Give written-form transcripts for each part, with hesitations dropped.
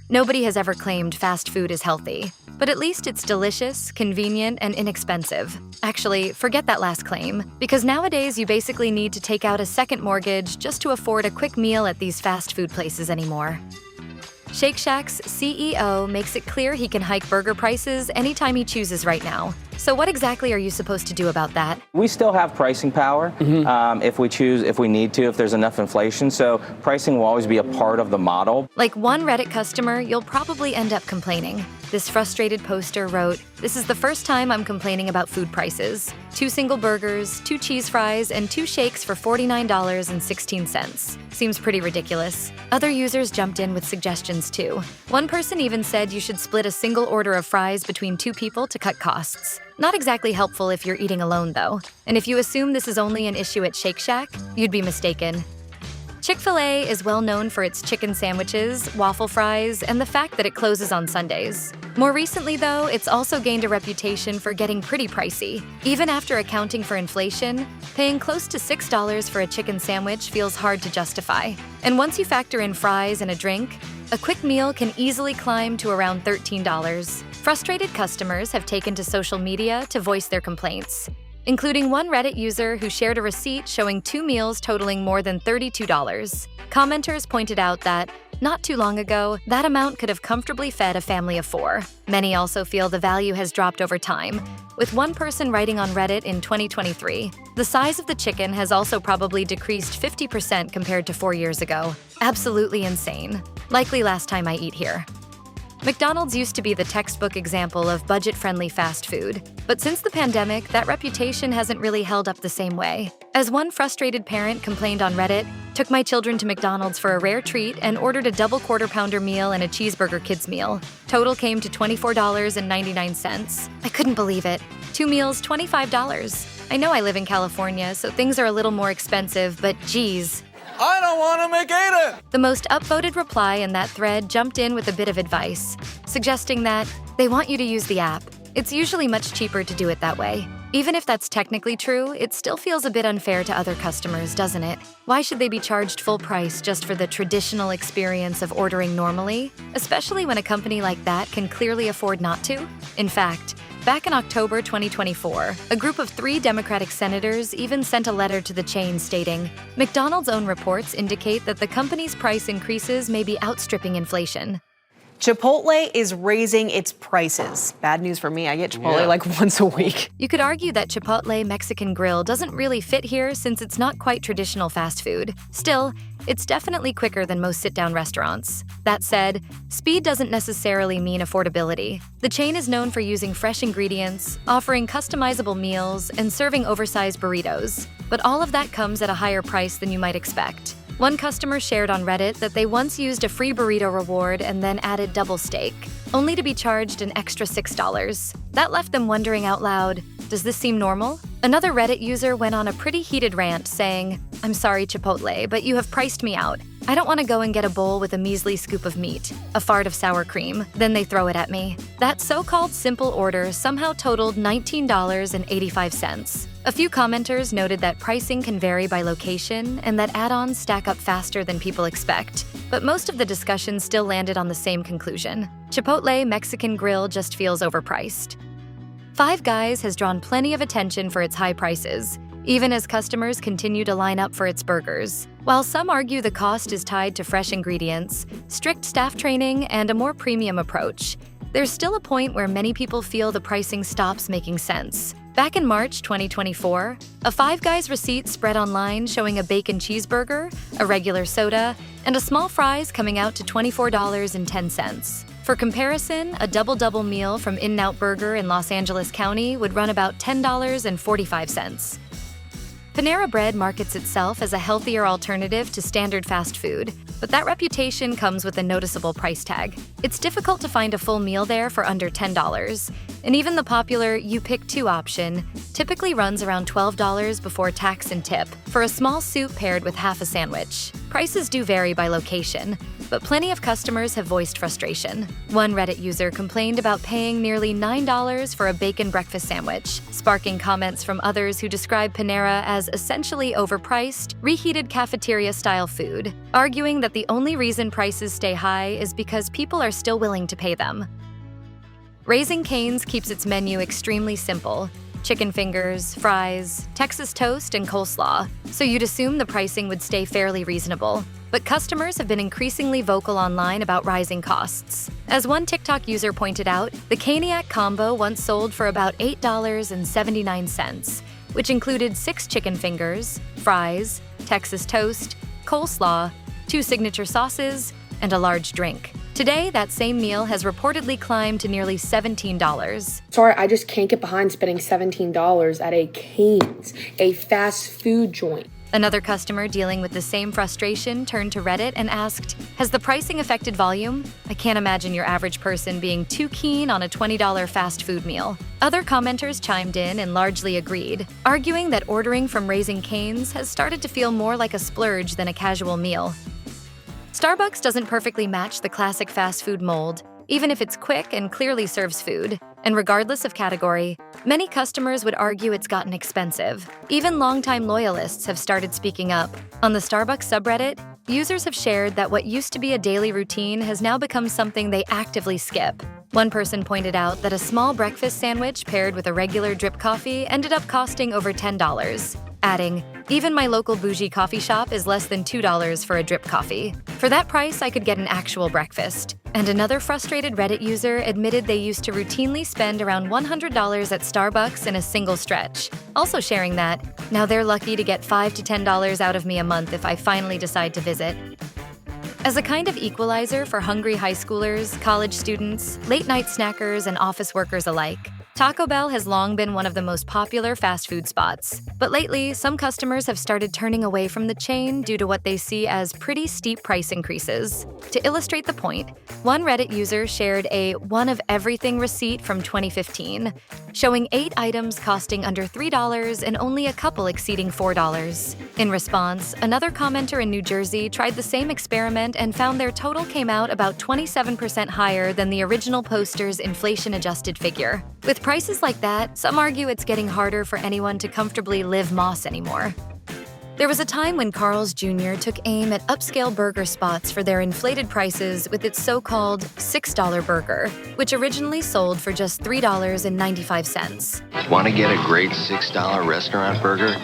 Nobody has ever claimed fast food is healthy, but at least it's delicious, convenient, and inexpensive. Actually, forget that last claim, because nowadays you basically need to take out a second mortgage just to afford a quick meal at these fast food places anymore. Shake Shack's CEO makes it clear he can hike burger prices anytime he chooses right now. So what exactly are you supposed to do about that? We still have pricing power if we choose, if we need to, if there's enough inflation. So pricing will always be a part of the model. Like one Reddit customer, you'll probably end up complaining. This frustrated poster wrote, "This is the first time I'm complaining about food prices. 2 single burgers, 2 cheese fries, and 2 shakes for $49.16. Seems pretty ridiculous." Other users jumped in with suggestions too. One person even said you should split a single order of fries between 2 people to cut costs. Not exactly helpful if you're eating alone though. And if you assume this is only an issue at Shake Shack, you'd be mistaken. Chick-Fil-A is well known for its chicken sandwiches, waffle fries, and the fact that it closes on Sundays. More recently, though, it's also gained a reputation for getting pretty pricey. Even after accounting for inflation, paying close to $6 for a chicken sandwich feels hard to justify. And once you factor in fries and a drink, a quick meal can easily climb to around $13. Frustrated customers have taken to social media to voice their complaints, including one Reddit user who shared a receipt showing 2 meals totaling more than $32. Commenters pointed out that, not too long ago, that amount could have comfortably fed a family of 4. Many also feel the value has dropped over time, with one person writing on Reddit in 2023, "The size of the chicken has also probably decreased 50% compared to 4 years ago. Absolutely insane. Likely last time I eat here." McDonald's used to be the textbook example of budget-friendly fast food, but since the pandemic, that reputation hasn't really held up the same way. As one frustrated parent complained on Reddit, "Took my children to McDonald's for a rare treat and ordered a double quarter-pounder meal and a cheeseburger kids meal. Total came to $24.99. I couldn't believe it. 2 meals, $25. I know I live in California, so things are a little more expensive, but geez. I don't want to make it!" The most upvoted reply in that thread jumped in with a bit of advice, suggesting that they want you to use the app. It's usually much cheaper to do it that way. Even if that's technically true, it still feels a bit unfair to other customers, doesn't it? Why should they be charged full price just for the traditional experience of ordering normally, especially when a company like that can clearly afford not to? In fact, back in October 2024, a group of 3 Democratic senators even sent a letter to the chain stating, "McDonald's own reports indicate that the company's price increases may be outstripping inflation." Chipotle is raising its prices. Bad news for me, I get Chipotle like once a week. You could argue that Chipotle Mexican Grill doesn't really fit here since it's not quite traditional fast food. Still, it's definitely quicker than most sit-down restaurants. That said, speed doesn't necessarily mean affordability. The chain is known for using fresh ingredients, offering customizable meals, and serving oversized burritos. But all of that comes at a higher price than you might expect. One customer shared on Reddit that they once used a free burrito reward and then added double steak, only to be charged an extra $6. That left them wondering out loud, does this seem normal? Another Reddit user went on a pretty heated rant saying, "I'm sorry, Chipotle, but you have priced me out. I don't want to go and get a bowl with a measly scoop of meat, a fart of sour cream, then they throw it at me." That so-called simple order somehow totaled $19.85. A few commenters noted that pricing can vary by location and that add-ons stack up faster than people expect. But most of the discussion still landed on the same conclusion. Chipotle Mexican Grill just feels overpriced. Five Guys has drawn plenty of attention for its high prices, even as customers continue to line up for its burgers. While some argue the cost is tied to fresh ingredients, strict staff training, and a more premium approach, there's still a point where many people feel the pricing stops making sense. Back in March 2024, a Five Guys receipt spread online showing a bacon cheeseburger, a regular soda, and a small fries coming out to $24.10. For comparison, a double-double meal from In-N-Out Burger in Los Angeles County would run about $10.45. Panera Bread markets itself as a healthier alternative to standard fast food, but that reputation comes with a noticeable price tag. It's difficult to find a full meal there for under $10, and even the popular You Pick Two option typically runs around $12 before tax and tip for a small soup paired with half a sandwich. Prices do vary by location, but plenty of customers have voiced frustration. One Reddit user complained about paying nearly $9 for a bacon breakfast sandwich, sparking comments from others who describe Panera as essentially overpriced, reheated cafeteria-style food, arguing that the only reason prices stay high is because people are still willing to pay them. Raising Cane's keeps its menu extremely simple: chicken fingers, fries, Texas toast, and coleslaw, so you'd assume the pricing would stay fairly reasonable. But customers have been increasingly vocal online about rising costs. As one TikTok user pointed out, the Caniac combo once sold for about $8.79, which included 6 chicken fingers, fries, Texas toast, coleslaw, 2 signature sauces, and a large drink. Today, that same meal has reportedly climbed to nearly $17. Sorry, I just can't get behind spending $17 at a Cane's, a fast food joint. Another customer dealing with the same frustration turned to Reddit and asked, "Has the pricing affected volume? I can't imagine your average person being too keen on a $20 fast food meal." Other commenters chimed in and largely agreed, arguing that ordering from Raising Cane's has started to feel more like a splurge than a casual meal. Starbucks doesn't perfectly match the classic fast food mold, even if it's quick and clearly serves food. And regardless of category, many customers would argue it's gotten expensive. Even longtime loyalists have started speaking up. On the Starbucks subreddit, users have shared that what used to be a daily routine has now become something they actively skip. One person pointed out that a small breakfast sandwich paired with a regular drip coffee ended up costing over $10, adding, "Even my local bougie coffee shop is less than $2 for a drip coffee. For that price, I could get an actual breakfast." And another frustrated Reddit user admitted they used to routinely spend around $100 at Starbucks in a single stretch, also sharing that, "Now they're lucky to get $5 to $10 out of me a month if I finally decide to visit." As a kind of equalizer for hungry high schoolers, college students, late-night snackers, and office workers alike, Taco Bell has long been one of the most popular fast food spots. But lately, some customers have started turning away from the chain due to what they see as pretty steep price increases. To illustrate the point, one Reddit user shared a one-of-everything receipt from 2015, showing 8 items costing under $3 and only a couple exceeding $4. In response, another commenter in New Jersey tried the same experiment and found their total came out about 27% higher than the original poster's inflation-adjusted figure. With prices like that, some argue it's getting harder for anyone to comfortably live Moss anymore. There was a time when Carl's Jr. took aim at upscale burger spots for their inflated prices with its so-called $6 burger, which originally sold for just $3.95. Want to get a great $6 restaurant burger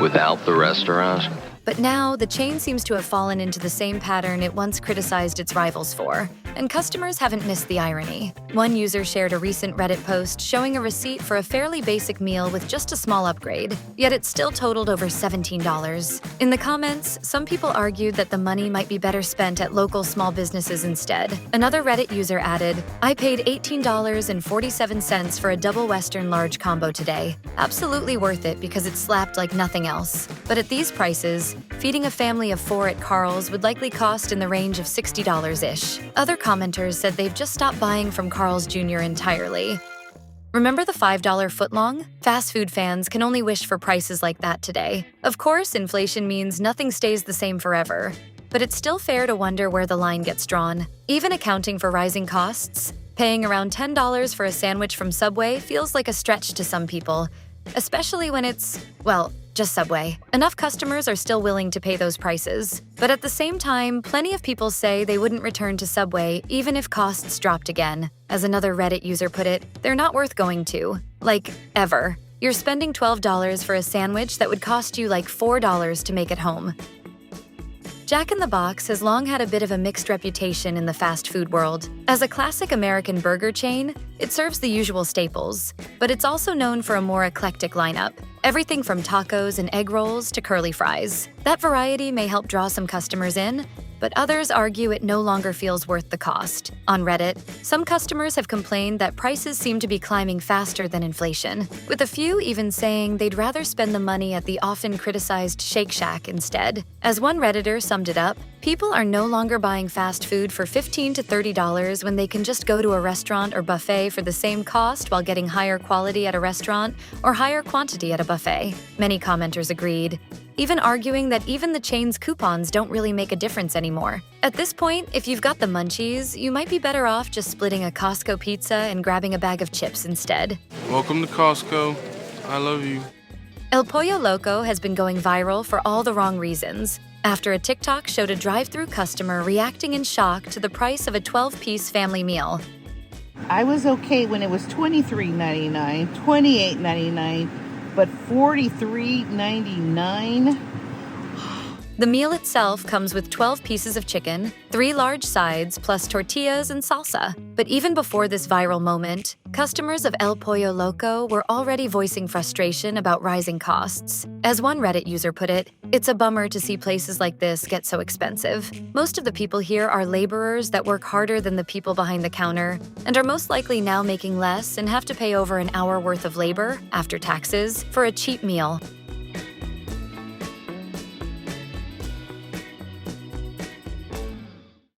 without the restaurant? But now, the chain seems to have fallen into the same pattern it once criticized its rivals for, and customers haven't missed the irony. One user shared a recent Reddit post showing a receipt for a fairly basic meal with just a small upgrade, yet it still totaled over $17. In the comments, some people argued that the money might be better spent at local small businesses instead. Another Reddit user added, "I paid $18.47 for a double Western large combo today. Absolutely worth it because it slapped like nothing else. But at these prices, feeding a family of 4 at Carl's would likely cost in the range of $60-ish. Other commenters said they've just stopped buying from Carl's Jr. entirely. Remember the $5 footlong? Fast food fans can only wish for prices like that today. Of course, inflation means nothing stays the same forever, but it's still fair to wonder where the line gets drawn. Even accounting for rising costs, paying around $10 for a sandwich from Subway feels like a stretch to some people, especially when it's, well, just Subway. Enough customers are still willing to pay those prices. But at the same time, plenty of people say they wouldn't return to Subway even if costs dropped again. As another Reddit user put it, they're not worth going to. Like, ever. You're spending $12 for a sandwich that would cost you like $4 to make at home. Jack in the Box has long had a bit of a mixed reputation in the fast food world. As a classic American burger chain, it serves the usual staples, but it's also known for a more eclectic lineup. Everything from tacos and egg rolls to curly fries. That variety may help draw some customers in, but others argue it no longer feels worth the cost. On Reddit, some customers have complained that prices seem to be climbing faster than inflation, with a few even saying they'd rather spend the money at the often criticized Shake Shack instead. As one Redditor summed it up, People are no longer buying fast food for $15 to $30 when they can just go to a restaurant or buffet for the same cost while getting higher quality at a restaurant or higher quantity at a buffet. Many commenters agreed, even arguing that even the chain's coupons don't really make a difference anymore. At this point, if you've got the munchies, you might be better off just splitting a Costco pizza and grabbing a bag of chips instead. Welcome to Costco. I love you. El Pollo Loco has been going viral for all the wrong reasons, after a TikTok showed a drive-thru customer reacting in shock to the price of a 12-piece family meal. I was okay when it was $23.99, $28.99, but $43.99? The meal itself comes with 12 pieces of chicken, 3 large sides, plus tortillas and salsa. But even before this viral moment, customers of El Pollo Loco were already voicing frustration about rising costs. As one Reddit user put it, "It's a bummer to see places like this get so expensive. Most of the people here are laborers that work harder than the people behind the counter and are most likely now making less and have to pay over an hour worth of labor, after taxes, for a cheap meal."